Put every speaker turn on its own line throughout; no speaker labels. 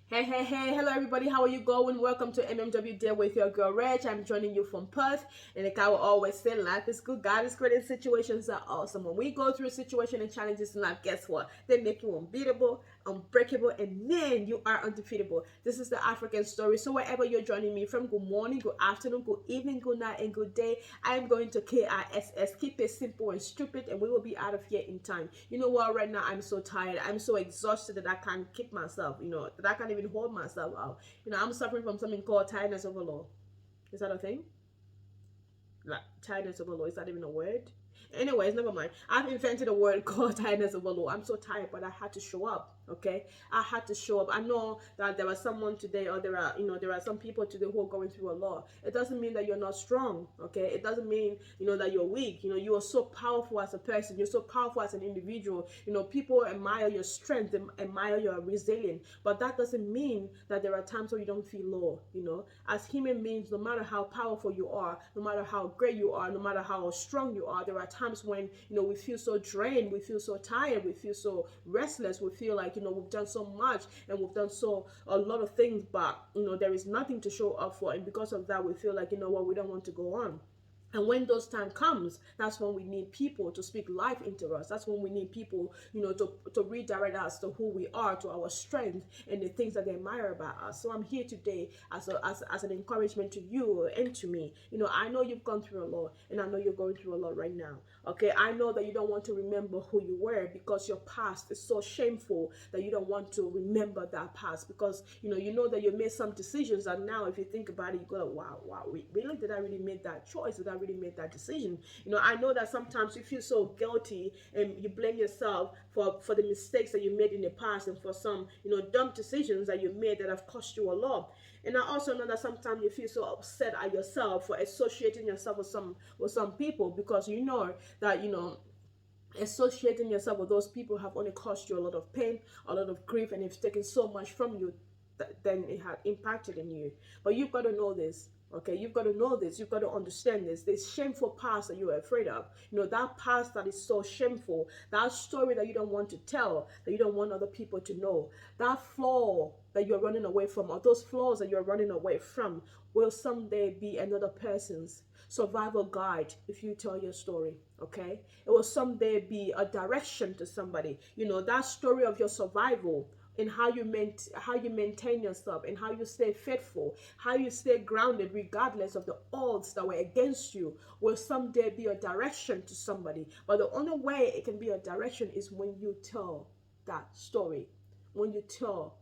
Hey, hello everybody, how are you going? Welcome to MMW Day with your girl Reg. I'm joining you from Perth, and like I will always say, life is good, God is great, and situations are awesome. When we go through situation and challenges in life, guess what? They make you unbeatable, unbreakable, and then you are undefeatable. This is the African story. So wherever you're joining me from, good morning, good afternoon, good evening, good night, and good day. I'm going to KISS. Keep it simple and stupid, and we will be out of here in time. You know what? Right now, I'm so tired. I'm so exhausted that I can't keep myself, that I can't even hold myself out. I'm suffering from something called tiredness overload. Is that a thing? Like tiredness overload. Is that even a word? Anyways, never mind. I've invented a word called tiredness overload. I'm so tired, but I had to show up. Okay, I had to show up. I know that there was someone today, or there are some people today who are going through a lot. It doesn't mean that you're not strong. Okay, it doesn't mean that you're weak. You are so powerful as a person. You're so powerful as an individual. People admire your strength, they admire your resilience. But that doesn't mean that there are times where you don't feel low. As human beings, no matter how powerful you are, no matter how great you are, no matter how strong you are, there are times when we feel so drained, we feel so tired, we feel so restless, we feel like we've done so much and we've done so a lot of things, but there is nothing to show up for, and because of that we feel like we don't want to go on. And when those time comes, that's when we need people to speak life into us. That's when we need people, to redirect us to who we are, to our strength and the things that they admire about us. So I'm here today as an encouragement to you and to me. I know you've gone through a lot, and I know you're going through a lot right now. Okay, I know that you don't want to remember who you were because your past is so shameful that you don't want to remember that past, because you know that you made some decisions, and now if you think about it, you go, wow, really, did I really make that choice? Did I really make that decision? I know that sometimes you feel so guilty and you blame yourself for the mistakes that you made in the past, and for some dumb decisions that you made that have cost you a lot. And I also know that sometimes you feel so upset at yourself for associating yourself with some people, because you know that associating yourself with those people have only caused you a lot of pain, a lot of grief, and it's taken so much from you than it had impacted in you. But you've got to know this. Okay, you've got to know this. You've got to understand this shameful past that you are afraid of. That past that is so shameful, that story that you don't want to tell, that you don't want other people to know, that flaw that you're running away from, or those flaws that you're running away from, will someday be another person's survival guide if you tell your story. Okay, it will someday be a direction to somebody. That story of your survival, and how you maintain yourself, and how you stay faithful, how you stay grounded regardless of the odds that were against you, will someday be a direction to somebody. But the only way it can be a direction is when you tell that story, when you tell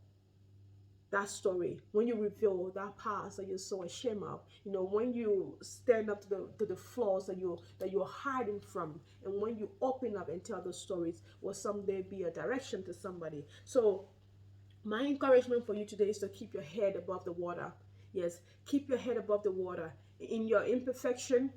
that story, when you reveal that past that you're so ashamed of, when you stand up to the flaws that you're hiding from, and when you open up and tell those stories, will someday be a direction to somebody. So my encouragement for you today is to keep your head above the water. Yes, keep your head above the water. In your imperfection,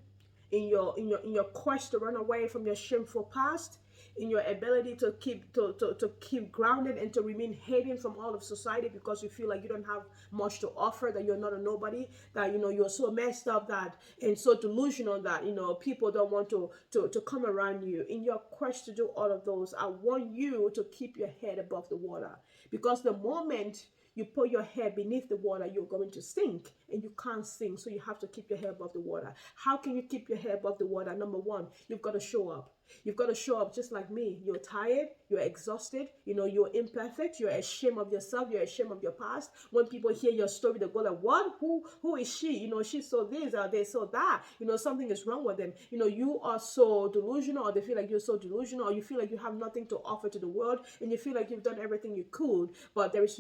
in your quest to run away from your shameful past, in your ability to keep grounded and to remain hidden from all of society, because you feel like you don't have much to offer, that you're not a nobody, that you're so messed up, that and so delusional that people don't want to come around you. In your quest to do all of those, I want you to keep your head above the water, because the moment you put your head beneath the water, you're going to sink, and you can't sink. So you have to keep your head above the water. How can you keep your head above the water? Number one, you've got to show up. You've got to show up just like me. You're tired, you're exhausted, you're imperfect, you're ashamed of yourself, you're ashamed of your past. When people hear your story, they go like, what? Who is she? She's so this, or they so that. Something is wrong with them. You are so delusional, or they feel like you're so delusional, or you feel like you have nothing to offer to the world, and you feel like you've done everything you could, but there is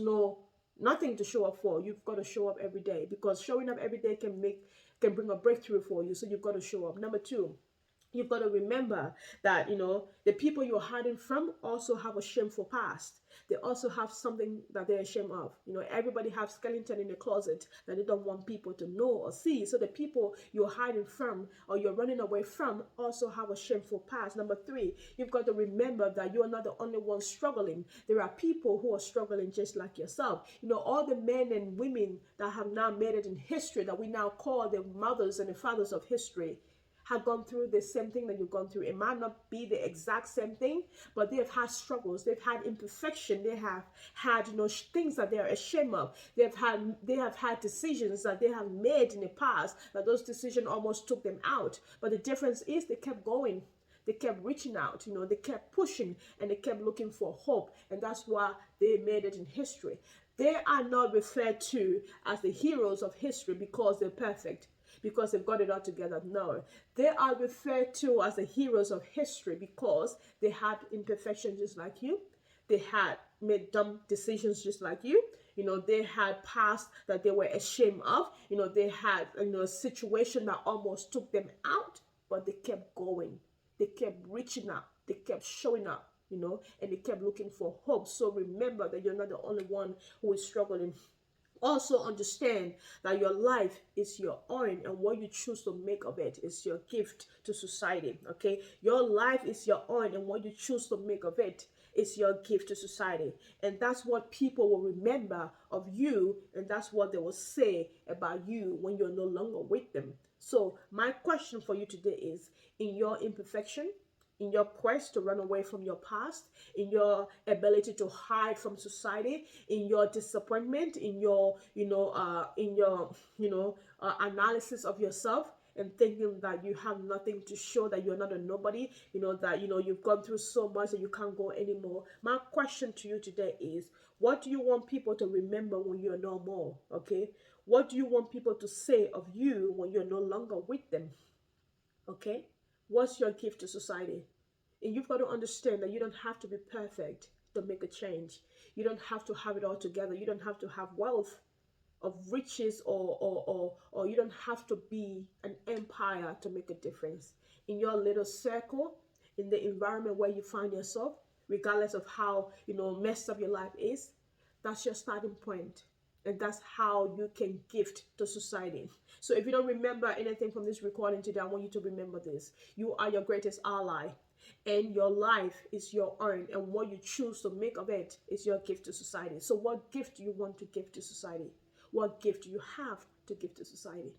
nothing to show up for. You've got to show up every day, because showing up every day can bring a breakthrough for you. So you've got to show up. Number two, you've got to remember that the people you're hiding from also have a shameful past. They also have something that they're ashamed of. Everybody has skeleton in the closet that they don't want people to know or see. So the people you're hiding from, or you're running away from, also have a shameful past. Number three, you've got to remember that you're not the only one struggling. There are people who are struggling just like yourself. All the men and women that have now made it in history, that we now call the mothers and the fathers of history, have gone through the same thing that you've gone through. It might not be the exact same thing, but they have had struggles, they've had imperfection, they have had, things that they're ashamed of. They have had decisions that they have made in the past, that those decisions almost took them out. But the difference is they kept going. They kept reaching out, they kept pushing, and they kept looking for hope. And that's why they made it in history. They are not referred to as the heroes of history because they're perfect, because they've got it all together. No, they are referred to as the heroes of history because they had imperfections just like you. They had made dumb decisions just like you. They had past that they were ashamed of. They had, a situation that almost took them out, but they kept going. They kept reaching out. They kept showing up, and they kept looking for hope. So remember that you're not the only one who is struggling. Also understand that your life is your own, and what you choose to make of it is your gift to society. Okay, your life is your own, and what you choose to make of it is your gift to society. And that's what people will remember of you, and that's what they will say about you when you're no longer with them. So my question for you today is, in your imperfection, in your quest to run away from your past, in your ability to hide from society, in your disappointment, in your, analysis of yourself, and thinking that you have nothing to show, that you're not a nobody, that, you've gone through so much that you can't go anymore. My question to you today is, what do you want people to remember when you're no more? Okay? What do you want people to say of you when you're no longer with them? Okay? What's your gift to society? And you've got to understand that you don't have to be perfect to make a change. You don't have to have it all together. You don't have to have wealth of riches, or you don't have to be an empire to make a difference. In your little circle, in the environment where you find yourself, regardless of how, messed up your life is, that's your starting point. And that's how you can gift to society. So if you don't remember anything from this recording today, I want you to remember this. You are your greatest ally, and your life is your own, and what you choose to make of it is your gift to society. So what gift do you want to give to society? What gift do you have to give to society?